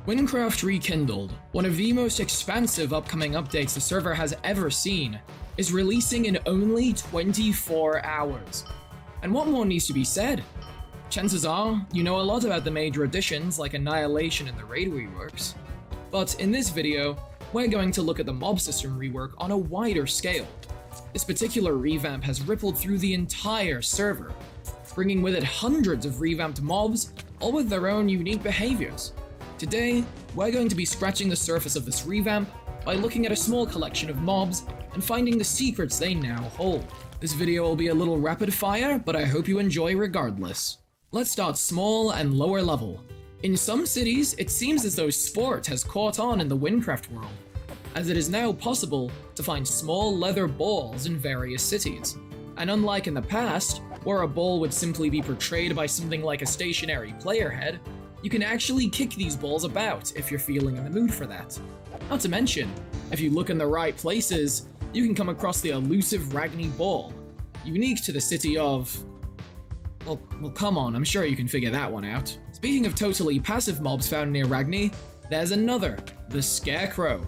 Wynncraft Rekindled, one of the most expansive upcoming updates the server has ever seen, is releasing in only 24 hours. And what more needs to be said? Chances are, you know a lot about the major additions like Annihilation and the raid reworks. But in this video, we're going to look at the mob system rework on a wider scale. This particular revamp has rippled through the entire server, bringing with it hundreds of revamped mobs, all with their own unique behaviors. Today, we're going to be scratching the surface of this revamp by looking at a small collection of mobs and finding the secrets they now hold. This video will be a little rapid fire, but I hope you enjoy regardless. Let's start small and lower level. In some cities, it seems as though sport has caught on in the Wynncraft world, as it is now possible to find small leather balls in various cities. And unlike in the past, where a ball would simply be portrayed by something like a stationary player head, you can actually kick these balls about if you're feeling in the mood for that. Not to mention, if you look in the right places, you can come across the elusive Ragni ball, unique to the city of... Well, come on, I'm sure you can figure that one out. Speaking of totally passive mobs found near Ragni, there's another, the Scarecrow.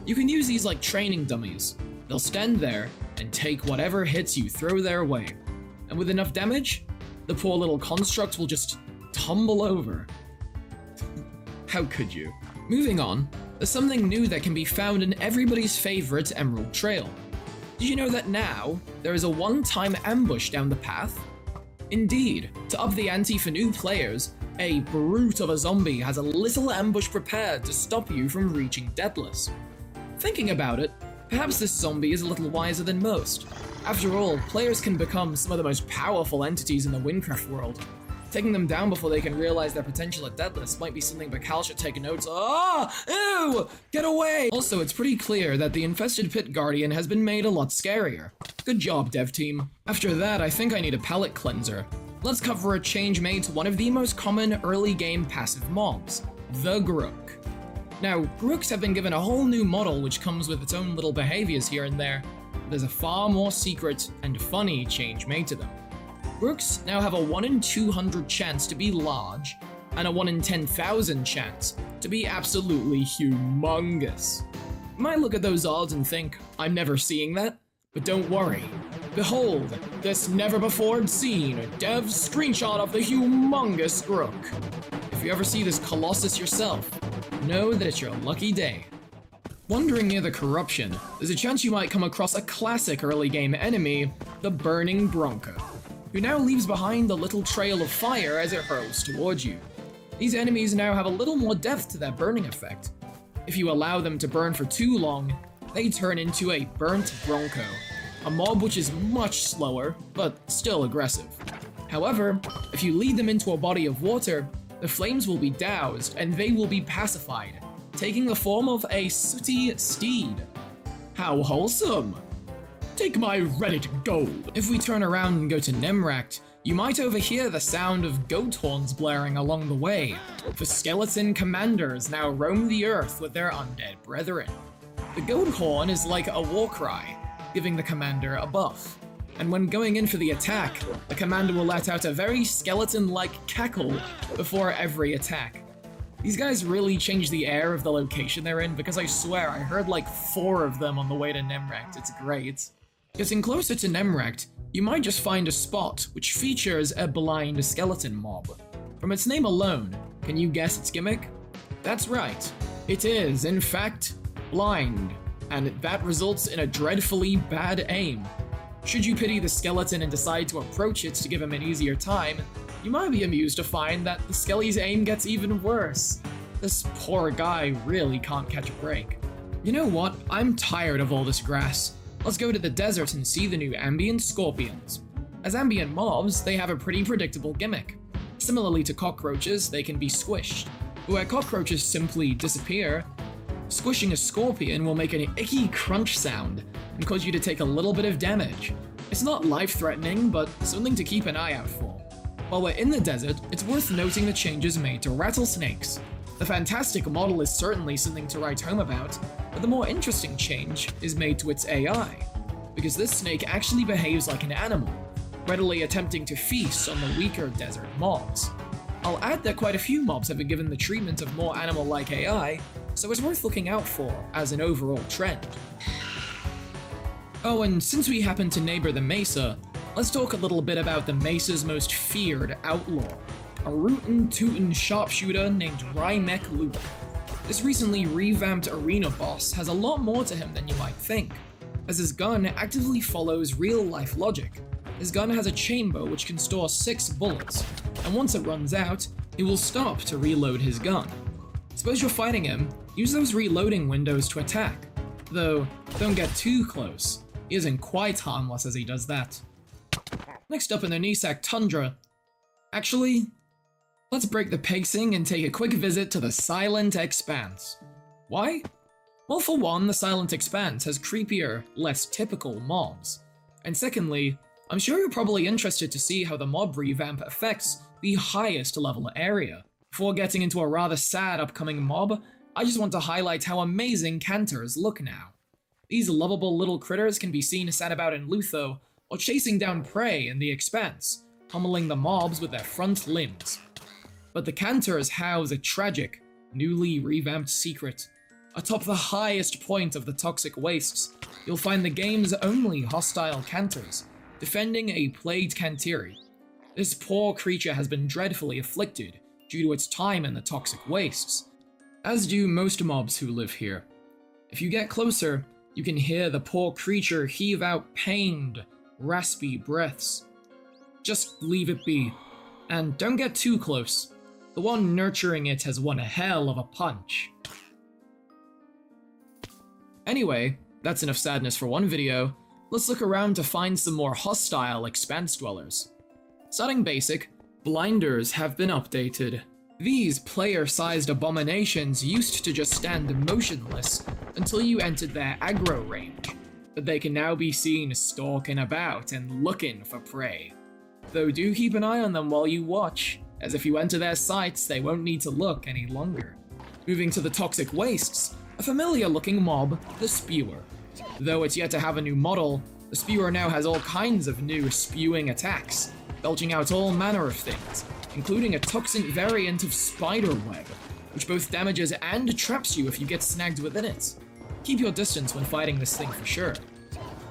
You can use these like training dummies. They'll stand there and take whatever hits you throw their way. And with enough damage, the poor little construct will just tumble over. How could you? Moving on, there's something new that can be found in everybody's favorite Emerald Trail. Did you know that now, there is a one-time ambush down the path? Indeed, to up the ante for new players, a brute of a zombie has a little ambush prepared to stop you from reaching Deathless. Thinking about it, perhaps this zombie is a little wiser than most. After all, players can become some of the most powerful entities in the Wynncraft world. Taking them down before they can realize their potential at Deathless might be something Bakal should take notes of. Ew! Get away! Also, it's pretty clear that the infested pit guardian has been made a lot scarier. Good job, dev team. After that, I think I need a palate cleanser. Let's cover a change made to one of the most common early game passive mobs, the Grook. Now, Grooks have been given a whole new model which comes with its own little behaviors here and there. There's a far more secret and funny change made to them. Grooks now have a 1 in 200 chance to be large, and a 1 in 10,000 chance to be absolutely humongous. You might look at those odds and think, I'm never seeing that, but don't worry. Behold, this never-before-seen dev screenshot of the humongous Grook. If you ever see this colossus yourself, know that it's your lucky day. Wandering near the corruption, there's a chance you might come across a classic early game enemy, the Burning Bronco, who now leaves behind a little trail of fire as it hurls towards you. These enemies now have a little more depth to their burning effect. If you allow them to burn for too long, they turn into a burnt bronco, a mob which is much slower, but still aggressive. However, if you lead them into a body of water, the flames will be doused and they will be pacified, taking the form of a sooty steed. How wholesome! Take my Reddit gold! If we turn around and go to Nemract, you might overhear the sound of goat horns blaring along the way, for skeleton commanders now roam the earth with their undead brethren. The goat horn is like a war cry, giving the commander a buff. And when going in for the attack, the commander will let out a very skeleton-like cackle before every attack. These guys really change the air of the location they're in, because I swear I heard like 4 of them on the way to Nemract. It's great. Getting closer to Nemract, you might just find a spot which features a blind skeleton mob. From its name alone, can you guess its gimmick? That's right, it is, in fact, blind, and that results in a dreadfully bad aim. Should you pity the skeleton and decide to approach it to give him an easier time, you might be amused to find that the skelly's aim gets even worse. This poor guy really can't catch a break. You know what? I'm tired of all this grass. Let's go to the desert and see the new ambient scorpions. As ambient mobs, they have a pretty predictable gimmick. Similarly to cockroaches, they can be squished. But where cockroaches simply disappear, squishing a scorpion will make an icky crunch sound and cause you to take a little bit of damage. It's not life-threatening, but something to keep an eye out for. While we're in the desert, it's worth noting the changes made to rattlesnakes. The fantastic model is certainly something to write home about, but the more interesting change is made to its AI, because this snake actually behaves like an animal, readily attempting to feast on the weaker desert mobs. I'll add that quite a few mobs have been given the treatment of more animal-like AI, so it's worth looking out for as an overall trend. Oh, and since we happen to neighbor the Mesa, let's talk a little bit about the Mesa's most feared outlaw, a rootin' tootin' sharpshooter named Rymek Luke. This recently revamped arena boss has a lot more to him than you might think, as his gun actively follows real-life logic. His gun has a chamber which can store 6 bullets, and once it runs out, he will stop to reload his gun. Suppose you're fighting him, use those reloading windows to attack, though don't get too close. He isn't quite harmless as he does that. Next up in the Nisak Tundra. Actually, let's break the pacing and take a quick visit to the Silent Expanse. Why? Well, for one, the Silent Expanse has creepier, less typical mobs. And secondly, I'm sure you're probably interested to see how the mob revamp affects the highest level area. Before getting into a rather sad upcoming mob, I just want to highlight how amazing Cantors look now. These lovable little critters can be seen sat about in Lutho, or chasing down prey in the Expanse, pummeling the mobs with their front limbs. But the Cantors house a tragic, newly revamped secret. Atop the highest point of the Toxic Wastes, you'll find the game's only hostile Cantors, defending a plagued Cantiri. This poor creature has been dreadfully afflicted due to its time in the Toxic Wastes, as do most mobs who live here. If you get closer, you can hear the poor creature heave out pained, raspy breaths. Just leave it be, and don't get too close. The one nurturing it has won a hell of a punch. Anyway, that's enough sadness for one video. Let's look around to find some more hostile Expanse dwellers. Starting basic, blinders have been updated. These player-sized abominations used to just stand motionless until you entered their aggro range, but they can now be seen stalking about and looking for prey. Though do keep an eye on them while you watch, as if you enter their sights, they won't need to look any longer. Moving to the Toxic Wastes, a familiar-looking mob, the Spewer. Though it's yet to have a new model, the Spewer now has all kinds of new spewing attacks, belching out all manner of things, including a toxic variant of Spiderweb, which both damages and traps you if you get snagged within it. Keep your distance when fighting this thing for sure.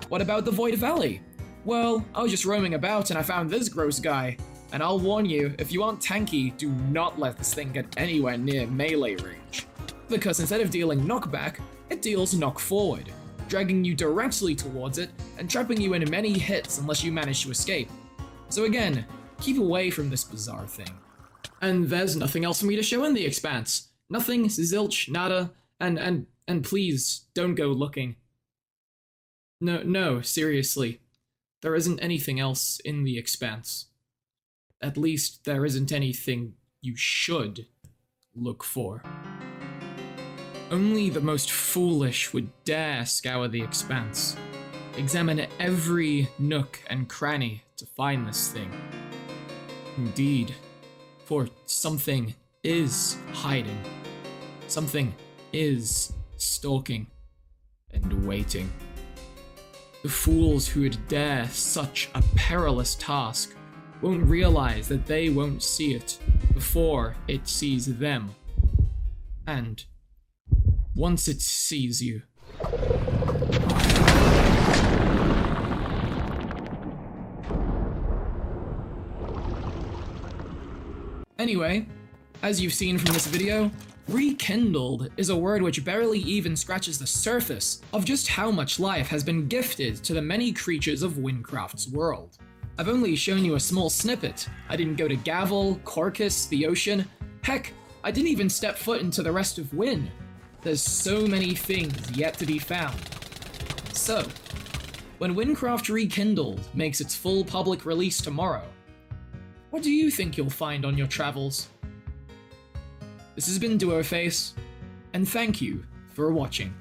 What about the Void Valley? Well, I was just roaming about and I found this gross guy, and I'll warn you, if you aren't tanky, do not let this thing get anywhere near melee range. Because instead of dealing knockback, it deals knock forward, dragging you directly towards it and trapping you in many hits unless you manage to escape. So again, keep away from this bizarre thing. And there's nothing else for me to show in the Expanse. Nothing, zilch, nada, and please, don't go looking. No, seriously. There isn't anything else in the Expanse. At least, there isn't anything you should look for. Only the most foolish would dare scour the Expanse, examine every nook and cranny to find this thing. Indeed, for something is hiding. Something is stalking and waiting. The fools who would dare such a perilous task won't realize that they won't see it before it sees them. And once it sees you, anyway, as you've seen from this video, Rekindled is a word which barely even scratches the surface of just how much life has been gifted to the many creatures of Wynncraft's world. I've only shown you a small snippet. I didn't go to Gavel, Corcus, the ocean. Heck, I didn't even step foot into the rest of Wynn. There's so many things yet to be found. So, when Wynncraft Rekindled makes its full public release tomorrow, what do you think you'll find on your travels? This has been Duoface, and thank you for watching.